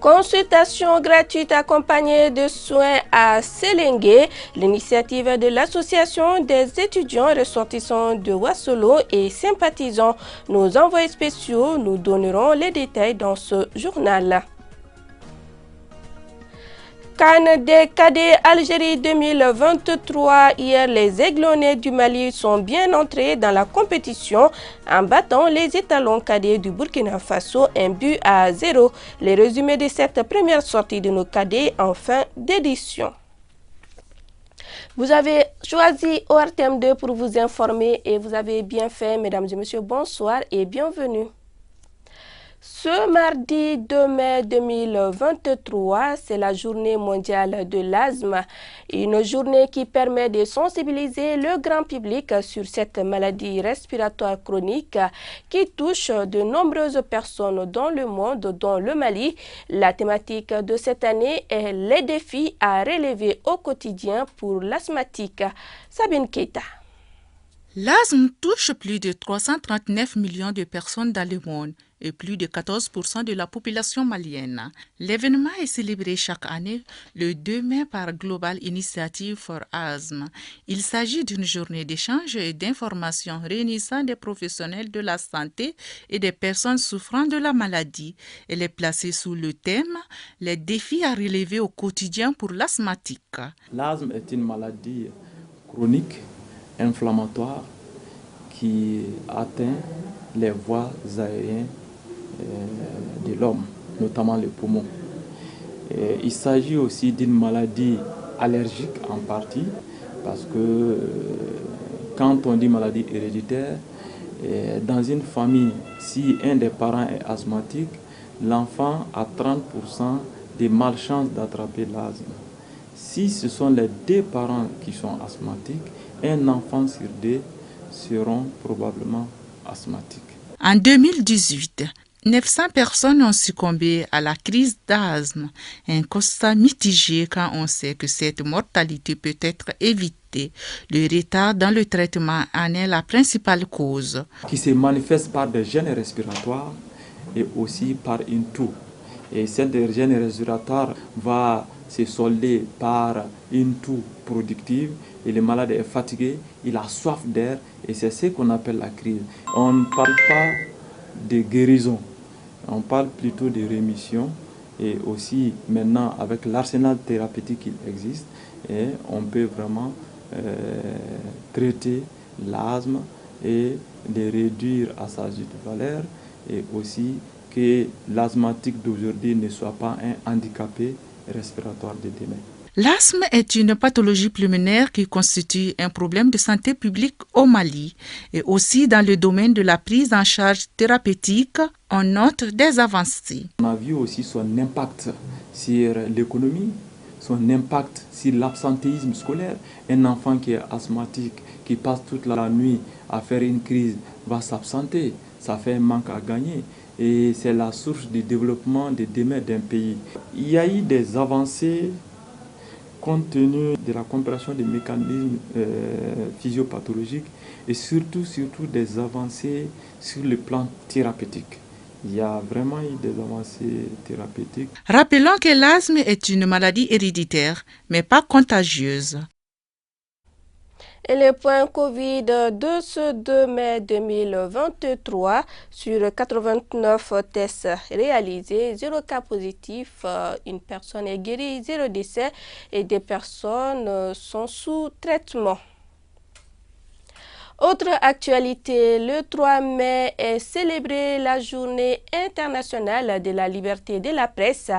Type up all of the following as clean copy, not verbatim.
Consultation gratuite accompagnée de soins à Séléngué. L'initiative de l'association des étudiants ressortissants de Ouassolo et sympathisants. Nos envoyés spéciaux nous donneront les détails dans ce journal. CAN des cadets Algérie 2023. Hier, les aiglonnés du Mali sont bien entrés dans la compétition en battant les étalons cadets du Burkina Faso 1-0. Les résumés de cette première sortie de nos cadets en fin d'édition. Vous avez choisi ORTM 2 pour vous informer et vous avez bien fait, mesdames et messieurs. Bonsoir et bienvenue. Ce mardi 2 mai 2023, c'est la journée mondiale de l'asthme, une journée qui permet de sensibiliser le grand public sur cette maladie respiratoire chronique qui touche de nombreuses personnes dans le monde, dont le Mali. La thématique de cette année est les défis à relever au quotidien pour l'asthmatique. Sabine Keita. L'asthme touche plus de 339 millions de personnes dans le monde et plus de 14% de la population malienne. L'événement est célébré chaque année le 2 mai par Global Initiative for Asthma. Il s'agit d'une journée d'échange et d'information réunissant des professionnels de la santé et des personnes souffrant de la maladie. Elle est placée sous le thème « Les défis à relever au quotidien pour l'asthmatique ». L'asthme est une maladie chronique inflammatoire qui atteint les voies aériennes de l'homme, notamment les poumons. Il s'agit aussi d'une maladie allergique en partie, parce que quand on dit maladie héréditaire, dans une famille, si un des parents est asthmatique, l'enfant a 30% de malchance d'attraper l'asthme. Si ce sont les deux parents qui sont asthmatiques, un enfant sur deux seront probablement asthmatiques. En 2018, 900 personnes ont succombé à la crise d'asthme, un constat mitigé quand on sait que cette mortalité peut être évitée. Le retard dans le traitement en est la principale cause. Qui se manifeste par des gènes respiratoires et aussi par une toux. Et cette gène respiratoire va se solder par une toux productive et le malade est fatigué, il a soif d'air et c'est ce qu'on appelle la crise. On ne parle pas de guérison, on parle plutôt de rémission et aussi maintenant avec l'arsenal thérapeutique qui existe, et on peut vraiment traiter l'asthme et le réduire à sa juste valeur et aussi que l'asthmatique d'aujourd'hui ne soit pas un handicapé respiratoire de demain. L'asthme est une pathologie pulmonaire qui constitue un problème de santé publique au Mali et aussi dans le domaine de la prise en charge thérapeutique, on note des avancées. On a vu aussi son impact sur l'économie, son impact sur l'absentéisme scolaire. Un enfant qui est asthmatique, qui passe toute la nuit à faire une crise, va s'absenter. Ça fait un manque à gagner. Et c'est la source du développement de demain d'un pays. Il y a eu des avancées compte tenu de la compréhension des mécanismes physiopathologiques et surtout des avancées sur le plan thérapeutique. Il y a vraiment eu des avancées thérapeutiques. Rappelons que l'asthme est une maladie héréditaire, mais pas contagieuse. Et le point Covid de ce 2 mai 2023, sur 89 tests réalisés, 0 cas positif, une personne est guérie, 0 décès et des personnes sont sous traitement. Autre actualité, le 3 mai est célébrée la journée internationale de la liberté de la presse.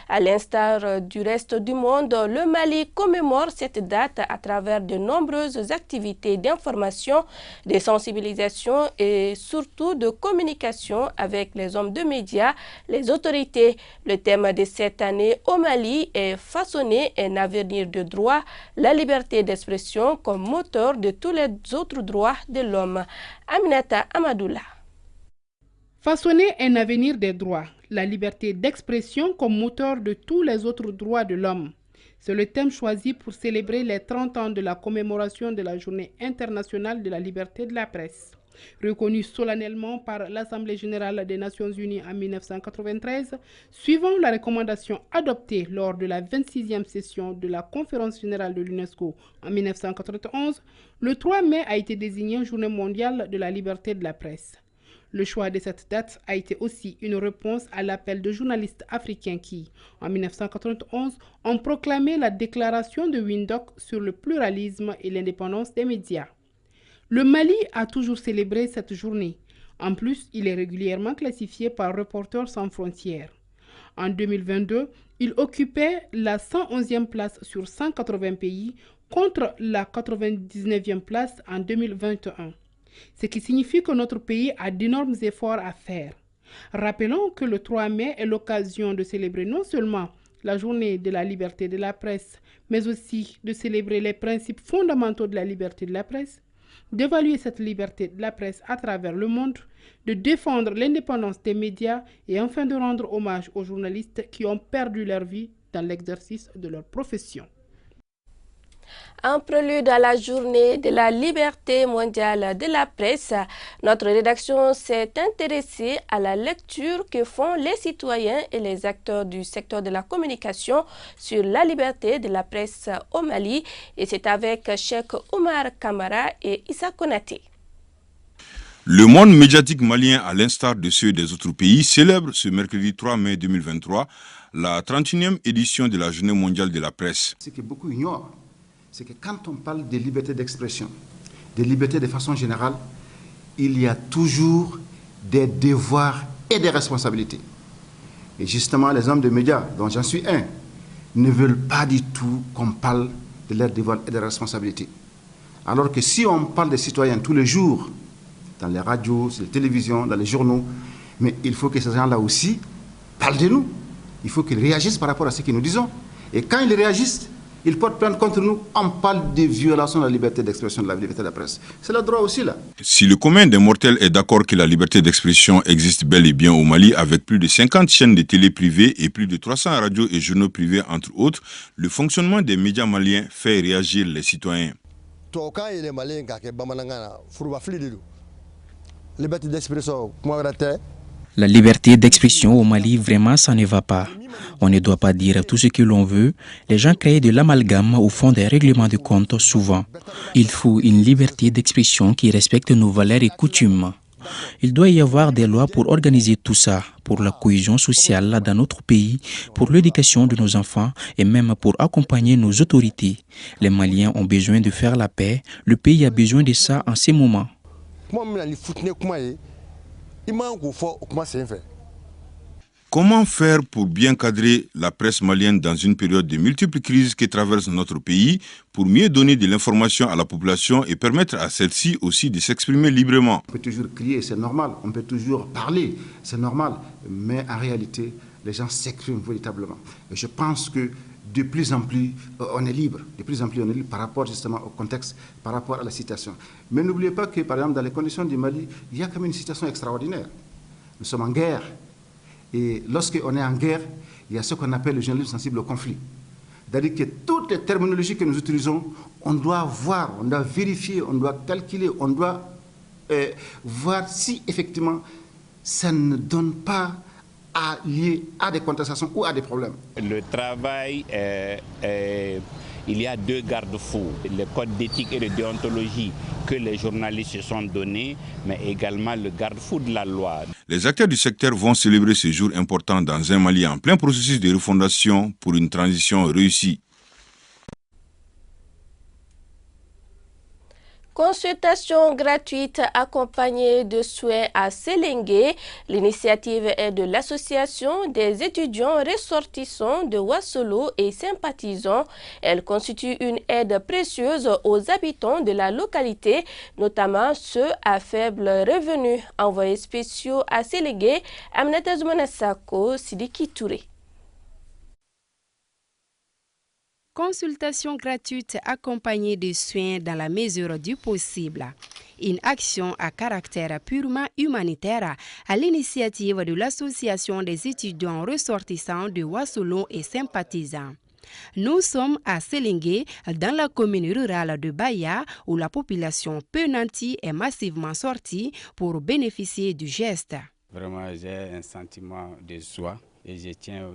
À l'instar du reste du monde, le Mali commémore cette date à travers de nombreuses activités d'information, de sensibilisation et surtout de communication avec les hommes de médias, les autorités. Le thème de cette année au Mali est façonner un avenir de droit, la liberté d'expression comme moteur de tous les autres droits de l'homme. Aminata Amadoula. Façonner un avenir des droits, la liberté d'expression comme moteur de tous les autres droits de l'homme. C'est le thème choisi pour célébrer les 30 ans de la commémoration de la Journée internationale de la liberté de la presse. Reconnu solennellement par l'Assemblée générale des Nations unies en 1993, suivant la recommandation adoptée lors de la 26e session de la Conférence générale de l'UNESCO en 1991, le 3 mai a été désigné Journée mondiale de la liberté de la presse. Le choix de cette date a été aussi une réponse à l'appel de journalistes africains qui, en 1991, ont proclamé la déclaration de Windhoek sur le pluralisme et l'indépendance des médias. Le Mali a toujours célébré cette journée. En plus, il est régulièrement classifié par Reporters sans frontières. En 2022, il occupait la 111e place sur 180 pays contre la 99e place en 2021. Ce qui signifie que notre pays a d'énormes efforts à faire. Rappelons que le 3 mai est l'occasion de célébrer non seulement la journée de la liberté de la presse, mais aussi de célébrer les principes fondamentaux de la liberté de la presse, d'évaluer cette liberté de la presse à travers le monde, de défendre l'indépendance des médias et enfin de rendre hommage aux journalistes qui ont perdu leur vie dans l'exercice de leur profession. En prélude à la journée de la liberté mondiale de la presse, notre rédaction s'est intéressée à la lecture que font les citoyens et les acteurs du secteur de la communication sur la liberté de la presse au Mali. Et c'est avec Cheikh Oumar Kamara et Issa Konaté. Le monde médiatique malien, à l'instar de ceux des autres pays, célèbre ce mercredi 3 mai 2023 la 31e édition de la Journée mondiale de la presse. Ce que beaucoup ignorent, c'est que quand on parle de liberté d'expression, de liberté de façon générale, il y a toujours des devoirs et des responsabilités. Et justement, les hommes de médias, dont j'en suis un, ne veulent pas du tout qu'on parle de leurs devoirs et des responsabilités. Alors que si on parle des citoyens tous les jours, dans les radios, sur les télévisions, dans les journaux, mais il faut que ces gens-là aussi parlent de nous. Il faut qu'ils réagissent par rapport à ce que nous disons. Et quand ils réagissent, ils portent plainte contre nous, on parle de violation de la liberté d'expression, de la liberté de la presse. C'est le droit aussi là. Si le commun des mortels est d'accord que la liberté d'expression existe bel et bien au Mali, avec plus de 50 chaînes de télé privées et plus de 300 radios et journaux privés entre autres, le fonctionnement des médias maliens fait réagir les citoyens. La liberté d'expression au Mali, vraiment, ça ne va pas. On ne doit pas dire tout ce que l'on veut. Les gens créent de l'amalgame au fond des règlements de compte souvent. Il faut une liberté d'expression qui respecte nos valeurs et coutumes. Il doit y avoir des lois pour organiser tout ça, pour la cohésion sociale dans notre pays, pour l'éducation de nos enfants et même pour accompagner nos autorités. Les Maliens ont besoin de faire la paix. Le pays a besoin de ça en ces moments. Comment faire pour bien cadrer la presse malienne dans une période de multiples crises que traverse notre pays, pour mieux donner de l'information à la population et permettre à celle-ci aussi de s'exprimer librement? On peut toujours crier, c'est normal. On peut toujours parler, c'est normal. Mais en réalité, les gens s'expriment véritablement. Et je pense que de plus en plus, on est libre. De plus en plus, on est libre par rapport justement au contexte, par rapport à la situation. Mais n'oubliez pas que, par exemple, dans les conditions du Mali, il y a quand même une situation extraordinaire. Nous sommes en guerre. Et lorsqu'on est en guerre, il y a ce qu'on appelle le journalisme sensible au conflit. C'est-à-dire que toutes les terminologies que nous utilisons, on doit voir, on doit vérifier, on doit calculer, on doit voir si effectivement ça ne donne pas lié à des contestations ou à des problèmes. Le travail, il y a deux garde-fous, le code d'éthique et de déontologie que les journalistes se sont donnés, mais également le garde-fou de la loi. Les acteurs du secteur vont célébrer ce jour important dans un Mali en plein processus de refondation pour une transition réussie. Consultation gratuite accompagnée de soins à Séléngué. L'initiative est de l'association des étudiants ressortissants de Ouassolo et sympathisants. Elle constitue une aide précieuse aux habitants de la localité, notamment ceux à faible revenu. Envoyés spéciaux à Séléngué, Aminata Zoumanasako, Sidiki Touré. Consultation gratuite accompagnée de soins dans la mesure du possible. Une action à caractère purement humanitaire à l'initiative de l'Association des étudiants ressortissants de Ouassolo et sympathisants. Nous sommes à Selingué, dans la commune rurale de Baya, où la population peu nantie est massivement sortie pour bénéficier du geste. Vraiment, j'ai un sentiment de joie et je tiens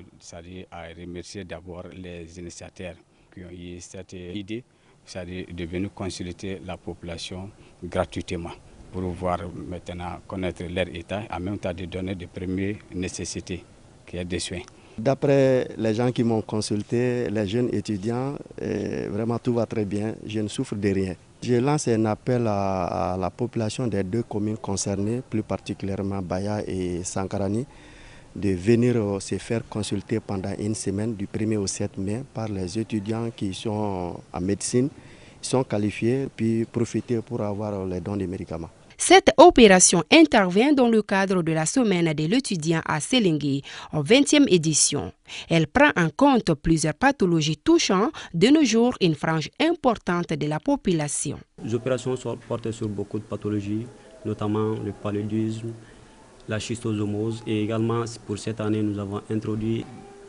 à remercier d'abord les initiateurs qui ont eu cette idée, c'est-à-dire de venir consulter la population gratuitement pour pouvoir maintenant connaître leur état, en même temps de donner des premières nécessités, qui est des soins. D'après les gens qui m'ont consulté, les jeunes étudiants, vraiment tout va très bien, je ne souffre de rien. Je lance un appel à la population des deux communes concernées, plus particulièrement Baya et Sankarani, de venir se faire consulter pendant une semaine du 1er au 7 mai par les étudiants qui sont en médecine, qui sont qualifiés, puis profiter pour avoir les dons de médicaments. Cette opération intervient dans le cadre de la semaine de l'étudiant à Selingué, en 20e édition. Elle prend en compte plusieurs pathologies touchant de nos jours une frange importante de la population. Les opérations sont portées sur beaucoup de pathologies, notamment le paludisme, la schistosomose, et également pour cette année nous avons introduit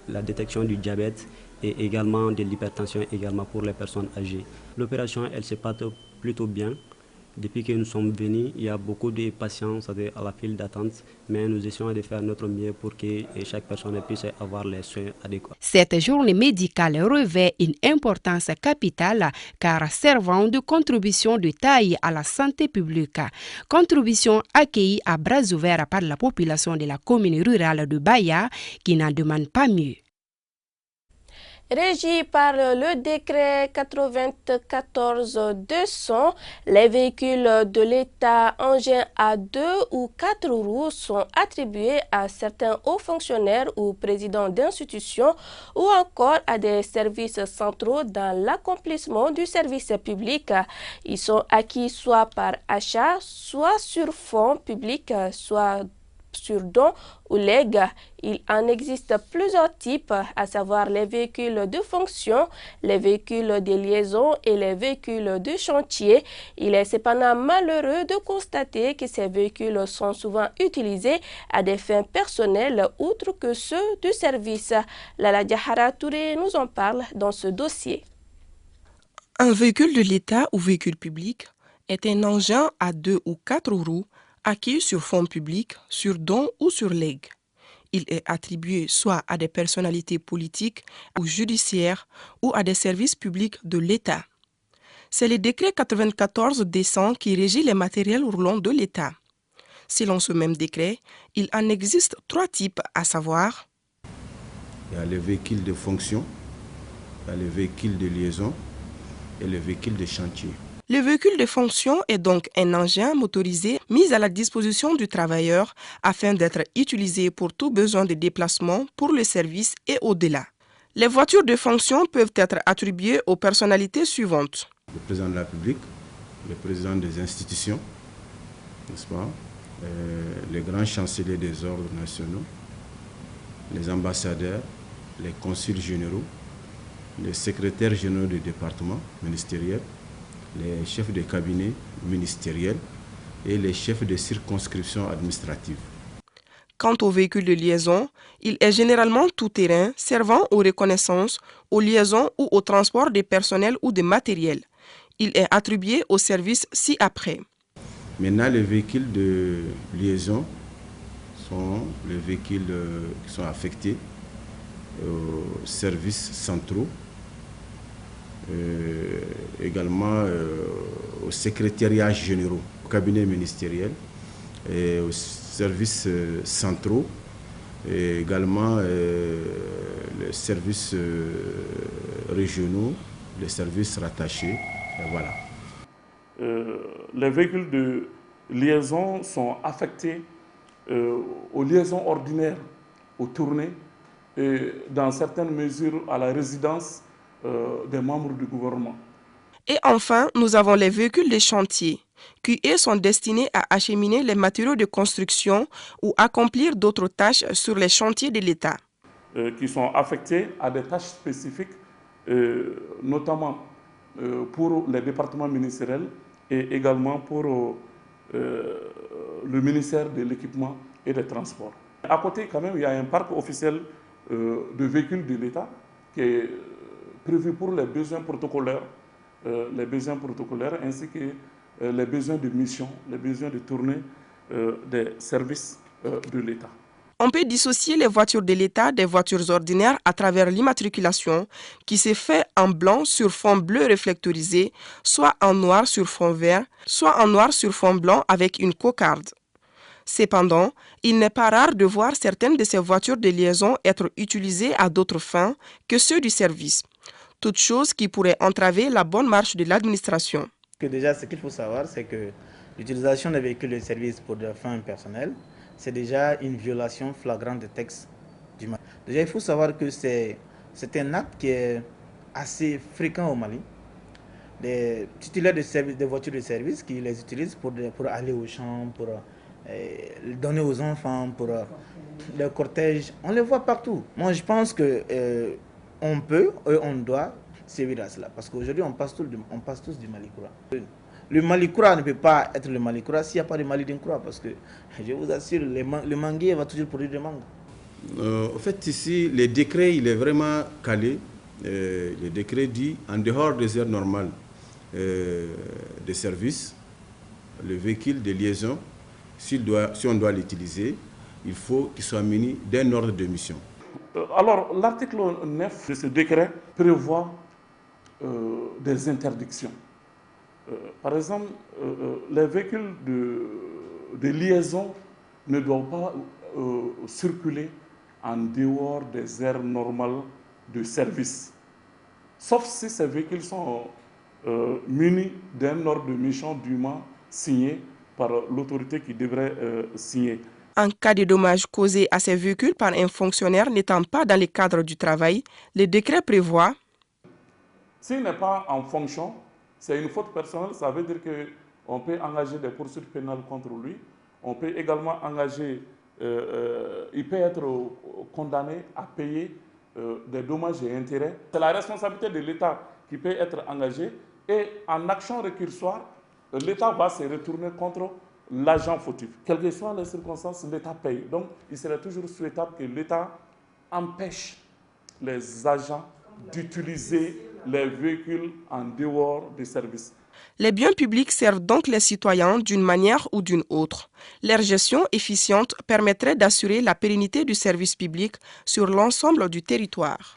la détection du diabète et également de l'hypertension également pour les personnes âgées. L'opération elle se passe plutôt bien. Depuis que nous sommes venus, il y a beaucoup de patients à la file d'attente, mais nous essayons de faire notre mieux pour que chaque personne puisse avoir les soins adéquats. Cette journée médicale revêt une importance capitale car servant de contribution de taille à la santé publique. Contribution accueillie à bras ouverts par la population de la commune rurale de Baya qui n'en demande pas mieux. Régi par le décret 94-200, les véhicules de l'État engins à 2 ou 4 roues sont attribués à certains hauts fonctionnaires ou présidents d'institutions ou encore à des services centraux dans l'accomplissement du service public. Ils sont acquis soit par achat, soit sur fonds publics, soit sur don ou legs. Il en existe plusieurs types, à savoir les véhicules de fonction, les véhicules de liaison et les véhicules de chantier. Il est cependant malheureux de constater que ces véhicules sont souvent utilisés à des fins personnelles outre que ceux du service. Lala Diahara Touré nous en parle dans ce dossier. Un véhicule de l'État ou véhicule public est un engin à 2 ou 4 roues acquis sur fonds publics, sur dons ou sur legs. Il est attribué soit à des personnalités politiques ou judiciaires ou à des services publics de l'État. C'est le décret 94-200 qui régit les matériels roulants de l'État. Selon ce même décret, il en existe 3 types, à savoir: il y a les véhicules de fonction, il y a les véhicules de liaison et les véhicules de chantier. Le véhicule de fonction est donc un engin motorisé mis à la disposition du travailleur afin d'être utilisé pour tout besoin de déplacement pour le service et au-delà. Les voitures de fonction peuvent être attribuées aux personnalités suivantes: le président de la République, le président des institutions, n'est-ce pas, les grands chanceliers des ordres nationaux, les ambassadeurs, les consuls généraux, les secrétaires généraux des départements ministériels, les chefs de cabinet ministériels et les chefs de circonscription administrative. Quant au véhicule de liaison, il est généralement tout-terrain servant aux reconnaissances, aux liaisons ou au transport des personnels ou des matériels. Il est attribué aux services ci-après. Maintenant, les véhicules de liaison sont les véhicules qui sont affectés aux services centraux, également aux secrétariats généraux, au cabinet ministériel, et aux services centraux, et également les services régionaux, les services rattachés. Et voilà. Les véhicules de liaison sont affectés aux liaisons ordinaires, aux tournées, et dans certaines mesures à la résidence des membres du gouvernement. Et enfin, nous avons les véhicules de chantier, qui eux sont destinés à acheminer les matériaux de construction ou accomplir d'autres tâches sur les chantiers de l'État. Qui sont affectés à des tâches spécifiques, notamment pour les départements ministériels et également pour le ministère de l'équipement et des transports. À côté, quand même, il y a un parc officiel de véhicules de l'État qui est prévus pour les besoins protocolaires ainsi que les besoins de mission, les besoins de tournée des services de l'État. On peut dissocier les voitures de l'État des voitures ordinaires à travers l'immatriculation qui se fait en blanc sur fond bleu réflectorisé, soit en noir sur fond vert, soit en noir sur fond blanc avec une cocarde. Cependant, il n'est pas rare de voir certaines de ces voitures de liaison être utilisées à d'autres fins que ceux du service, toute chose qui pourrait entraver la bonne marche de l'administration. Déjà, ce qu'il faut savoir, c'est que l'utilisation des véhicules de service pour des fins personnelles, c'est déjà une violation flagrante des textes du Mali. Déjà, il faut savoir que c'est un acte qui est assez fréquent au Mali. Des titulaires de voitures de service qui les utilisent pour aller au champ, pour donner aux enfants, pour les cortèges. On les voit partout. Moi, je pense qu'on peut et on doit sévir à cela. Parce qu'aujourd'hui, on passe tous du Mali Koura. Le Mali Koura ne peut pas être le Mali Koura s'il n'y a pas de Mali Koura, parce que je vous assure, le manguier va toujours produire des mangues. En fait, ici, le décret, il est vraiment calé. Le décret dit, en dehors des heures normales de service, le véhicule de liaison, si on doit l'utiliser, il faut qu'il soit muni d'un ordre de mission. Alors, l'article 9 de ce décret prévoit des interdictions. Par exemple, les véhicules de liaison ne doivent pas circuler en dehors des aires normales de service, sauf si ces véhicules sont munis d'un ordre de mission dûment signé par l'autorité qui devrait signer. En cas de dommages causés à ces véhicules par un fonctionnaire n'étant pas dans le cadre du travail, le décret prévoit: s'il n'est pas en fonction, c'est une faute personnelle, ça veut dire qu'on peut engager des poursuites pénales contre lui. On peut également engager, il peut être condamné à payer des dommages et intérêts. C'est la responsabilité de l'État qui peut être engagée et en action récursoire, l'État va se retourner contre l'agent fautif. Quelles que soient les circonstances, l'État paye. Donc, il serait toujours souhaitable que l'État empêche les agents d'utiliser les véhicules en dehors des services. Les biens publics servent donc les citoyens d'une manière ou d'une autre. Leur gestion efficiente permettrait d'assurer la pérennité du service public sur l'ensemble du territoire.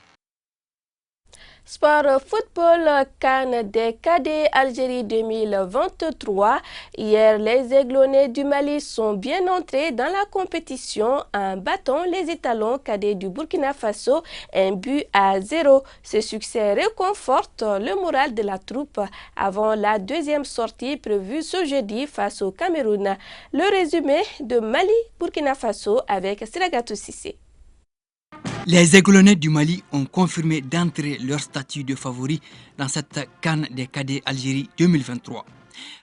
Sport football CAN des cadets Algérie 2023. Hier, les aiglonnés du Mali sont bien entrés dans la compétition en battant les étalons cadets du Burkina Faso 1-0. Ce succès réconforte le moral de la troupe avant la deuxième sortie prévue ce jeudi face au Cameroun. Le résumé de Mali-Burkina Faso avec Siragatou Sissé. Les aiglonnés du Mali ont confirmé d'entrer leur statut de favori dans cette CAN des cadets Algérie 2023.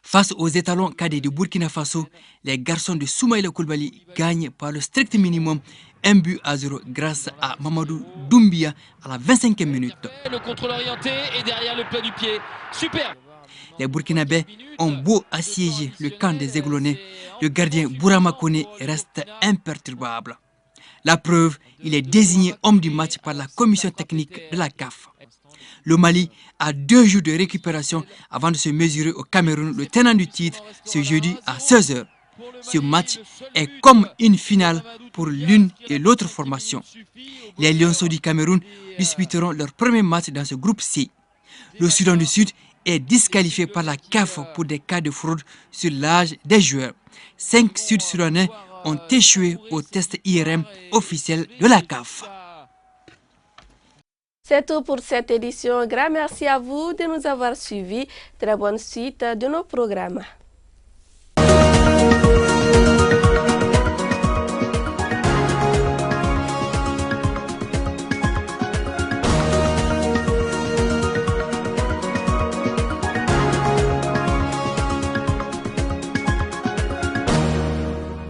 Face aux étalons cadets du Burkina Faso, les garçons de Soumaïla Koulibaly gagnent par le strict minimum 1-0 grâce à Mamadou Doumbia à la 25e minute. Le contrôle orienté et derrière le plat du pied. Super! Les Burkinabés ont beau assiéger le camp des aiglonnés, le gardien Bourama Koné reste imperturbable. La preuve, il est désigné homme du match par la commission technique de la CAF. Le Mali a 2 jours de récupération avant de se mesurer au Cameroun, le tenant du titre, ce jeudi à 16h. Ce match est comme une finale pour l'une et l'autre formation. Les Lionceaux du Cameroun disputeront leur premier match dans ce groupe C. Le Soudan du Sud est disqualifié par la CAF pour des cas de fraude sur l'âge des joueurs. 5 Sud-Soudanais ont échoué au test IRM officiel de la CAF. C'est tout pour cette édition. Grand merci à vous de nous avoir suivis. Très bonne suite de nos programmes.